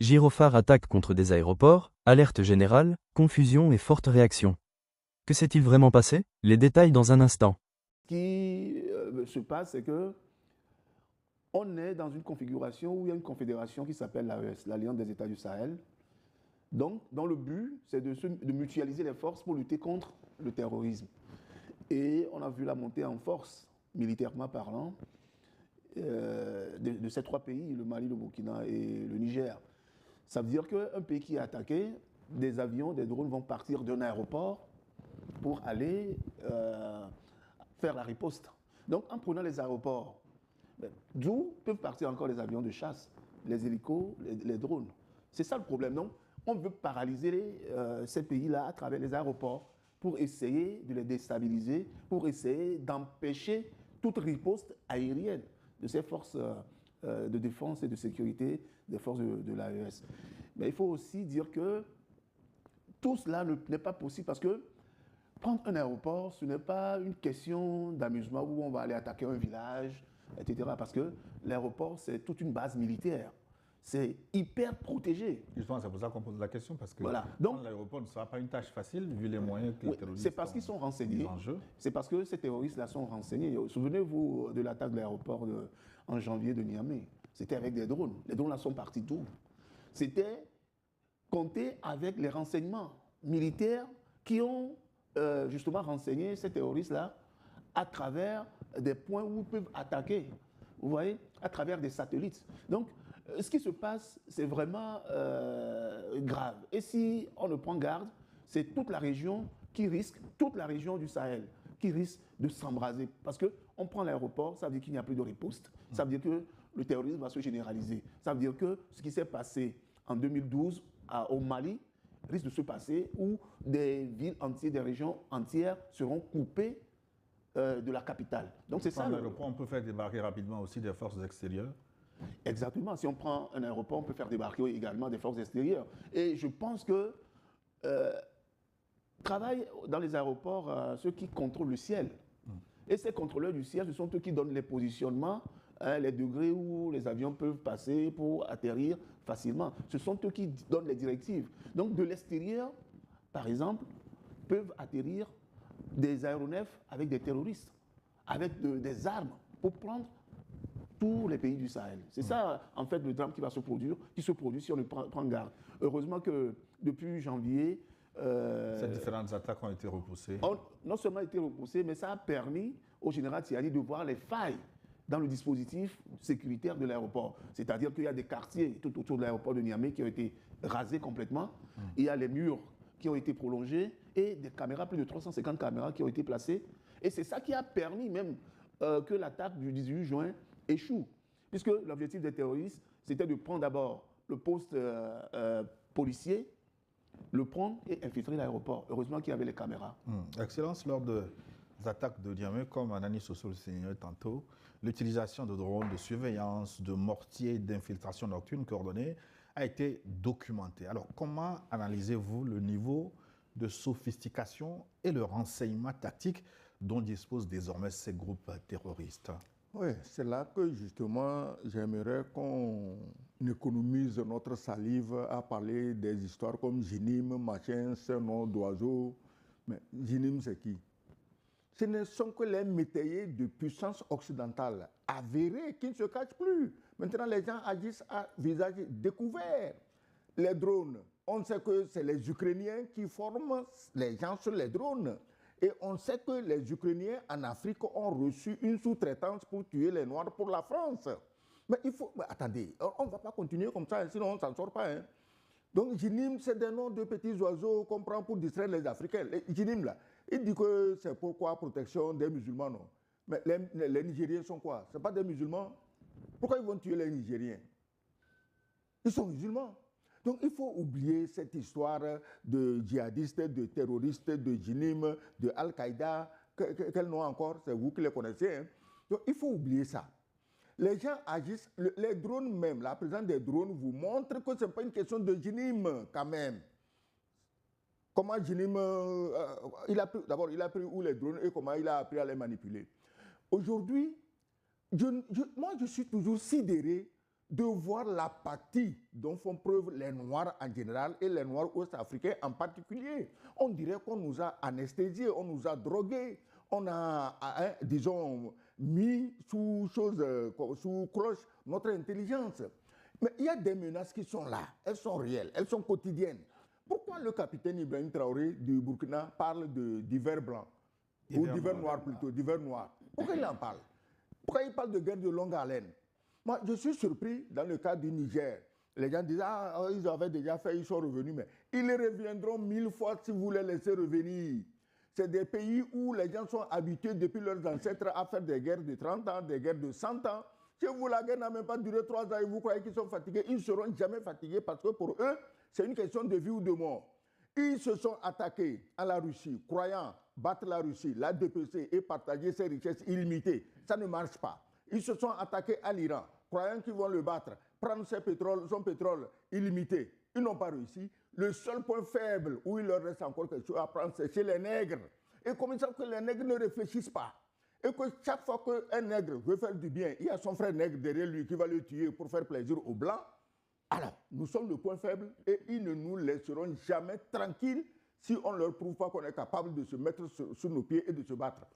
Gyrophare attaque contre des aéroports, alerte générale, confusion et forte réaction. Que s'est-il vraiment passé? Les détails dans un instant. Ce qui se passe, c'est que on est dans une configuration où il y a une confédération qui s'appelle l'AES, l'Alliance des États du Sahel. Donc, dans le but, c'est de mutualiser les forces pour lutter contre le terrorisme. Et on a vu la montée en force, militairement parlant, de ces trois pays, le Mali, le Burkina et le Niger. Ça veut dire qu'un pays qui est attaqué, des avions, des drones vont partir d'un aéroport pour aller faire la riposte. Donc, en prenant les aéroports, d'où peuvent partir encore les avions de chasse, les hélicos, les drones. C'est ça le problème. Donc, on veut paralyser ces pays-là à travers les aéroports pour essayer de les déstabiliser, pour essayer d'empêcher toute riposte aérienne de ces forces de défense et de sécurité des forces de l'AES. Mais il faut aussi dire que tout cela n'est pas possible parce que prendre un aéroport, ce n'est pas une question d'amusement où on va aller attaquer un village, etc. Parce que l'aéroport, c'est toute une base militaire. C'est hyper protégé. Justement, c'est pour ça qu'on pose la question, parce que voilà. Donc, l'aéroport ne sera pas une tâche facile, vu les moyens que les terroristes c'est parce qu'ils sont renseignés. C'est parce que ces terroristes-là sont renseignés. Souvenez-vous de l'attaque de l'aéroport en janvier de Niamey. C'était avec des drones. Les drones-là sont partis d'où? C'était compté avec les renseignements militaires qui ont justement renseigné ces terroristes-là à travers des points où ils peuvent attaquer, vous voyez, à travers des satellites. Donc, ce qui se passe, c'est vraiment grave. Et si on ne prend garde, c'est toute la région qui risque, toute la région du Sahel, qui risque de s'embraser. Parce qu'on prend l'aéroport, ça veut dire qu'il n'y a plus de riposte, ça veut dire que le terrorisme va se généraliser. Ça veut dire que ce qui s'est passé en 2012 au Mali risque de se passer où des villes entières, des régions entières seront coupées de la capitale. Donc c'est ça. L'aéroport, on peut faire débarquer rapidement aussi des forces extérieures. Exactement. Si on prend un aéroport, on peut faire débarquer également des forces extérieures. Et je pense que travaillent dans les aéroports ceux qui contrôlent le ciel. Et ces contrôleurs du ciel, ce sont eux qui donnent les positionnements, les degrés où les avions peuvent passer pour atterrir facilement. Ce sont eux qui donnent les directives. Donc de l'extérieur, par exemple, peuvent atterrir des aéronefs avec des terroristes, avec des armes pour prendre tous les pays du Sahel. C'est ça, en fait, le drame qui se produit si on ne prend garde. Heureusement que depuis janvier... ces différentes attaques ont été repoussées. Non seulement été repoussées, mais ça a permis au général Tiani de voir les failles dans le dispositif sécuritaire de l'aéroport. C'est-à-dire qu'il y a des quartiers tout autour de l'aéroport de Niamey qui ont été rasés complètement. Il y a les murs qui ont été prolongés et des caméras, plus de 350 caméras qui ont été placées. Et c'est ça qui a permis même que l'attaque du 18 juin échoue. Puisque l'objectif des terroristes, c'était de prendre d'abord le poste policier, le prendre et infiltrer l'aéroport. Heureusement qu'il y avait les caméras. Excellence, lors des attaques de Niamey, comme Anani Soso le signalait tantôt, l'utilisation de drones de surveillance, de mortiers d'infiltration nocturne coordonnés a été documentée. Alors, comment analysez-vous le niveau de sophistication et le renseignement tactique dont disposent désormais ces groupes terroristes? Oui, c'est là que justement j'aimerais qu'on économise notre salive à parler des histoires comme Jinim, machin, ce nom d'oiseau. Mais Jinim, c'est qui? Ce ne sont que les métayers de puissance occidentale avérés qui ne se cachent plus. Maintenant, les gens agissent à visage découvert. Les drones, on sait que c'est les Ukrainiens qui forment les gens sur les drones. Et on sait que les Ukrainiens en Afrique ont reçu une sous-traitance pour tuer les Noirs pour la France. Mais il faut... Mais attendez, on ne va pas continuer comme ça, sinon on ne s'en sort pas. Hein. Donc Jinim, c'est des noms de petits oiseaux qu'on prend pour distraire les Africains. Jinim, là, il dit que c'est pourquoi protection des musulmans, non. Mais les Nigériens sont quoi? Ce ne sont pas des musulmans. Pourquoi ils vont tuer les Nigériens? Ils sont musulmans. Donc il faut oublier cette histoire de djihadistes, de terroristes, de Jinim, de Al-Qaïda. Quel nom encore? C'est vous qui les connaissez. Hein? Donc il faut oublier ça. Les gens agissent, les drones même, la présence des drones vous montre que ce n'est pas une question de Jinim quand même. Comment Jinim, d'abord il a pris où les drones et comment il a appris à les manipuler. Aujourd'hui, moi je suis toujours sidéré de voir l'apathie dont font preuve les Noirs en général et les Noirs ouest-africains en particulier. On dirait qu'on nous a anesthésiés, on nous a drogués, on a, disons, mis sous cloche notre intelligence. Mais il y a des menaces qui sont là, elles sont réelles, elles sont quotidiennes. Pourquoi le capitaine Ibrahim Traoré du Burkina parle d'hiver blanc ou d'hiver noir plutôt, d'hiver noir? Pourquoi il en parle? Pourquoi il parle de guerre de longue haleine? Moi, je suis surpris dans le cas du Niger. Les gens disent, ah, ils avaient déjà fait, ils sont revenus, mais ils reviendront 1000 fois si vous les laissez revenir. C'est des pays où les gens sont habitués depuis leurs ancêtres à faire des guerres de 30 ans, des guerres de 100 ans. Chez vous, la guerre n'a même pas duré 3 ans et vous croyez qu'ils sont fatigués. Ils ne seront jamais fatigués parce que pour eux, c'est une question de vie ou de mort. Ils se sont attaqués à la Russie, croyant battre la Russie, la dépecer et partager ses richesses illimitées. Ça ne marche pas. Ils se sont attaqués à l'Iran, croyant qu'ils vont le battre, prendre son pétrole illimité. Ils n'ont pas réussi. Le seul point faible où il leur reste encore quelque chose à prendre, c'est chez les nègres. Et comme ils savent que les nègres ne réfléchissent pas, et que chaque fois qu'un nègre veut faire du bien, il y a son frère nègre derrière lui qui va le tuer pour faire plaisir aux blancs, alors nous sommes le point faible et ils ne nous laisseront jamais tranquilles si on ne leur prouve pas qu'on est capable de se mettre sur nos pieds et de se battre.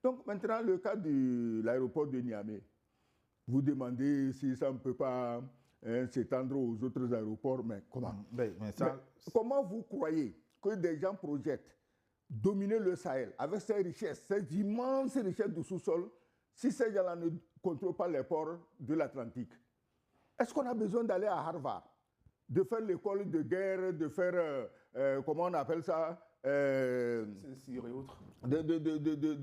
Donc maintenant, le cas de l'aéroport de Niamey, vous demandez si ça ne peut pas s'étendre aux autres aéroports, mais comment? Comment vous croyez que des gens projettent dominer le Sahel avec ses richesses, ces immenses richesses du sous-sol, si ces gens-là ne contrôlent pas les ports de l'Atlantique? Est-ce qu'on a besoin d'aller à Harvard, de faire l'école de guerre, de faire, comment on appelle ça, de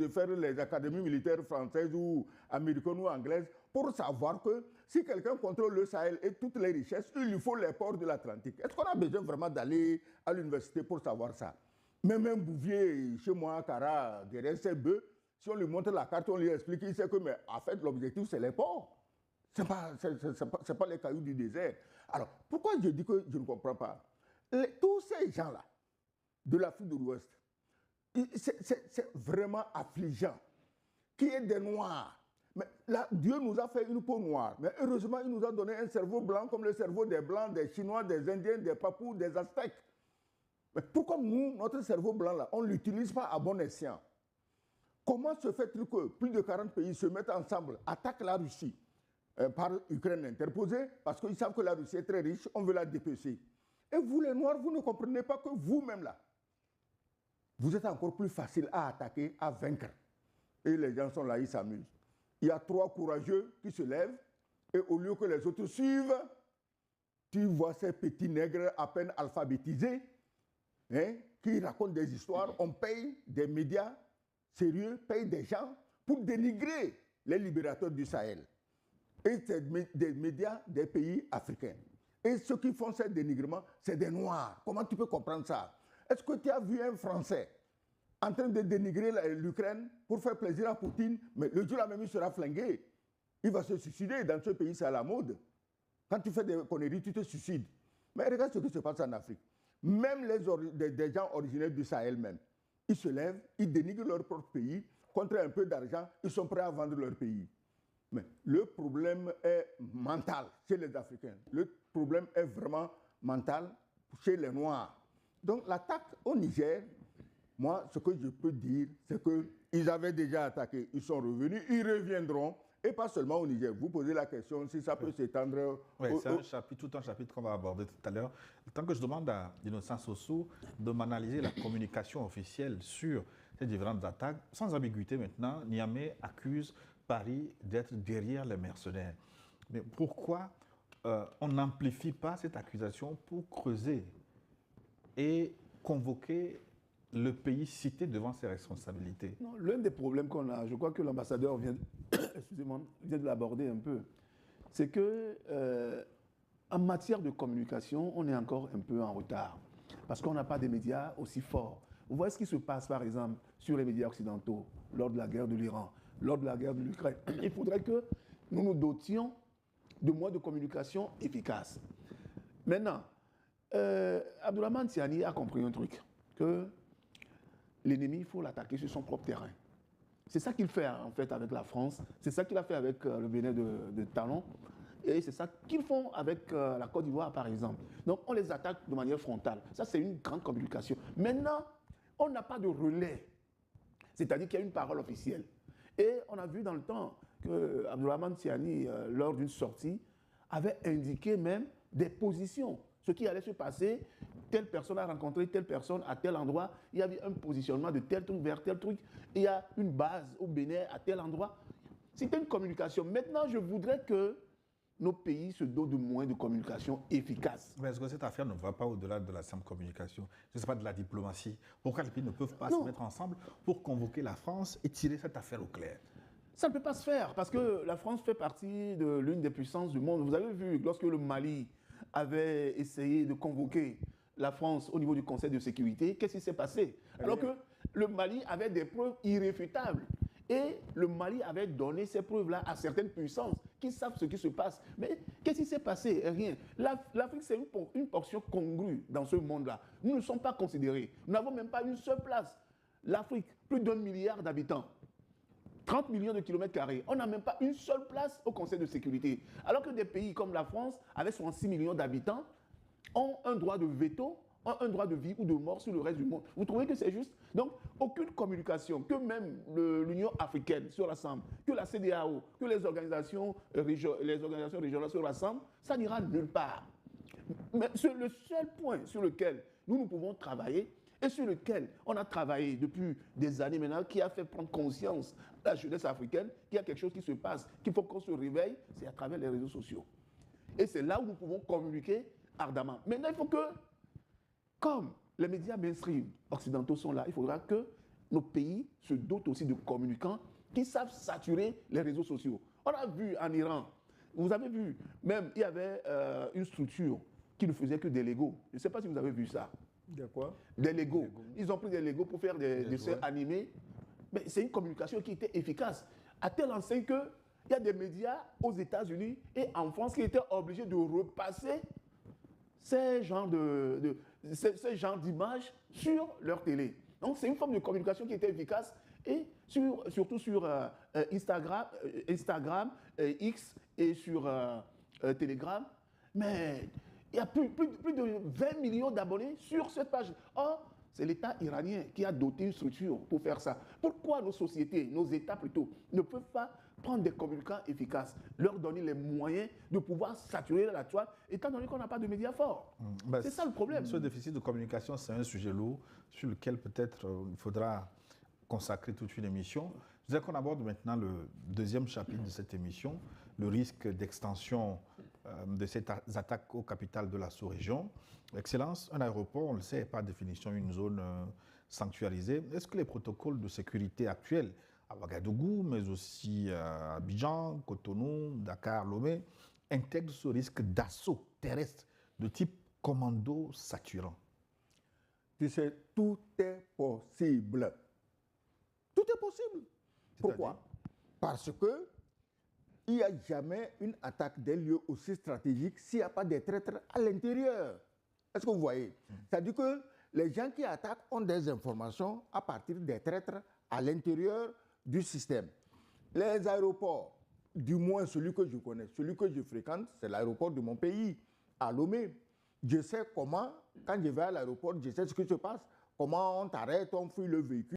faire les académies militaires françaises ou américaines ou anglaises, pour savoir que si quelqu'un contrôle le Sahel et toutes les richesses, il lui faut les ports de l'Atlantique. Est-ce qu'on a besoin vraiment d'aller à l'université pour savoir ça? Même un Bouvier, chez moi, à Cara, derrière ses bœufs, si on lui montre la carte, on lui explique, il sait que, mais en fait, l'objectif, c'est les ports. Ce n'est pas les cailloux du désert. Alors, pourquoi je dis que je ne comprends pas? Tous ces gens-là, de l'Afrique de l'Ouest, c'est vraiment affligeant. Qui est des Noirs. Mais là, Dieu nous a fait une peau noire. Mais heureusement, il nous a donné un cerveau blanc comme le cerveau des Blancs, des Chinois, des Indiens, des Papous, des Aztèques. Mais pourquoi nous, notre cerveau blanc, là, on ne l'utilise pas à bon escient? Comment se fait-il que plus de 40 pays se mettent ensemble, attaquent la Russie par Ukraine interposée, parce qu'ils savent que la Russie est très riche, on veut la dépecer. Et vous, les Noirs, vous ne comprenez pas que vous-même, là, vous êtes encore plus facile à attaquer, à vaincre. Et les gens sont là, ils s'amusent. Il y a 3 courageux qui se lèvent, et au lieu que les autres suivent, tu vois ces petits nègres à peine alphabétisés, qui racontent des histoires. On paye des médias sérieux, paye des gens pour dénigrer les libérateurs du Sahel. Et c'est des médias des pays africains. Et ceux qui font ce dénigrement, c'est des Noirs. Comment tu peux comprendre ça? Est-ce que tu as vu un Français en train de dénigrer l'Ukraine pour faire plaisir à Poutine? Mais le jour là même, il sera flingué. Il va se suicider. Dans ce pays, c'est à la mode. Quand tu fais des conneries, tu te suicides. Mais regarde ce qui se passe en Afrique. Même des gens originaires du Sahel même, ils se lèvent, ils dénigrent leur propre pays, contre un peu d'argent, ils sont prêts à vendre leur pays. Mais le problème est mental chez les Africains. Le problème est vraiment mental chez les Noirs. Donc l'attaque au Niger, moi, ce que je peux dire, c'est qu'ils avaient déjà attaqué, ils sont revenus, ils reviendront, et pas seulement au Niger. Vous posez la question si ça peut s'étendre... Oui, c'est tout un chapitre qu'on va aborder tout à l'heure. Tant que je demande à Innocent Sossou de m'analyser la communication officielle sur ces différentes attaques, sans ambiguïté maintenant, Niamey accuse Paris d'être derrière les mercenaires. Mais pourquoi on n'amplifie pas cette accusation pour creuser et convoquer le pays cité devant ses responsabilités? L'un des problèmes qu'on a, je crois que l'ambassadeur vient, vient de l'aborder un peu, c'est que en matière de communication, on est encore un peu en retard. Parce qu'on n'a pas des médias aussi forts. Vous voyez ce qui se passe, par exemple, sur les médias occidentaux, lors de la guerre de l'Iran, lors de la guerre de l'Ukraine. Il faudrait que nous nous dotions de moyens de communication efficaces. Maintenant, Abdourahmane Tiani a compris un truc, que l'ennemi, il faut l'attaquer sur son propre terrain. C'est ça qu'il fait en fait avec la France, c'est ça qu'il a fait avec le Bénin de Talon. Et c'est ça qu'ils font avec la Côte d'Ivoire, par exemple. Donc, on les attaque de manière frontale. Ça, c'est une grande communication. Maintenant, on n'a pas de relais. C'est-à-dire qu'il y a une parole officielle. Et on a vu dans le temps que Abdourahmane Tiani, lors d'une sortie, avait indiqué même des positions. Ce qui allait se passer, telle personne a rencontré telle personne à tel endroit, il y avait un positionnement de tel truc vers tel truc, il y a une base au Bénin à tel endroit. C'était une communication. Maintenant, je voudrais que nos pays se dotent de moyens de communication efficaces. Mais est-ce que cette affaire ne va pas au-delà de la simple communication? Je ne sais pas, de la diplomatie. Pourquoi les pays ne peuvent pas se mettre ensemble pour convoquer la France et tirer cette affaire au clair? Ça ne peut pas se faire parce que la France fait partie de l'une des puissances du monde. Vous avez vu, lorsque le Mali avait essayé de convoquer la France au niveau du Conseil de sécurité, qu'est-ce qui s'est passé? Alors que le Mali avait des preuves irréfutables. Et le Mali avait donné ces preuves-là à certaines puissances qui savent ce qui se passe. Mais qu'est-ce qui s'est passé? Rien. L'Afrique, c'est une portion congrue dans ce monde-là. Nous ne sommes pas considérés. Nous n'avons même pas une seule place. L'Afrique, plus d'1 milliard d'habitants. 30 millions de kilomètres carrés. On n'a même pas une seule place au Conseil de sécurité. Alors que des pays comme la France, avec 66 millions d'habitants, ont un droit de veto, ont un droit de vie ou de mort sur le reste du monde. Vous trouvez que c'est juste? Donc, aucune communication, que même l'Union africaine se rassemble, que la CEDEAO, que les organisations régionales se rassemblent, ça n'ira nulle part. Mais c'est le seul point sur lequel nous pouvons travailler, et sur lequel on a travaillé depuis des années maintenant, qui a fait prendre conscience à la jeunesse africaine qu'il y a quelque chose qui se passe, qu'il faut qu'on se réveille, c'est à travers les réseaux sociaux. Et c'est là où nous pouvons communiquer ardemment. Maintenant, il faut que, comme les médias mainstream occidentaux sont là, il faudra que nos pays se dotent aussi de communicants qui savent saturer les réseaux sociaux. On a vu en Iran, vous avez vu, même il y avait une structure qui ne faisait que des Legos. Je ne sais pas si vous avez vu ça. De quoi? Des Legos. Ils ont pris des Legos pour faire des dessins animés. Mais c'est une communication qui était efficace. À telle enseigne qu'il y a des médias aux États-Unis et en France qui étaient obligés de repasser ces genres d'images sur leur télé. Donc c'est une forme de communication qui était efficace et surtout sur Instagram, X et sur Telegram. Mais il y a plus de 20 millions d'abonnés sur cette page. Or, c'est l'État iranien qui a doté une structure pour faire ça. Pourquoi nos sociétés, nos États plutôt, ne peuvent pas prendre des communicants efficaces, leur donner les moyens de pouvoir saturer la toile, étant donné qu'on n'a pas de médias forts? C'est ça le problème. Ce déficit de communication, c'est un sujet lourd sur lequel peut-être il faudra consacrer toute une émission. Je disais qu'on aborde maintenant le deuxième chapitre de cette émission, le risque d'extension de ces attaques aux capitales de la sous-région. Excellence, un aéroport, on le sait, est par définition une zone sanctuarisée. Est-ce que les protocoles de sécurité actuels à Ouagadougou, mais aussi à Abidjan, Cotonou, Dakar, Lomé, intègrent ce risque d'assaut terrestre de type commando saturant? Tu sais, tout est possible. Tout est possible. Pourquoi? Parce que il n'y a jamais une attaque d'un lieu aussi stratégique s'il n'y a pas des traîtres à l'intérieur. Est-ce que vous voyez? C'est-à-dire que les gens qui attaquent ont des informations à partir des traîtres à l'intérieur du système. Les aéroports, du moins celui que je connais, celui que je fréquente, c'est l'aéroport de mon pays, à Lomé. Je sais comment, quand je vais à l'aéroport, je sais ce qui se passe, comment on t'arrête, on fuit le véhicule.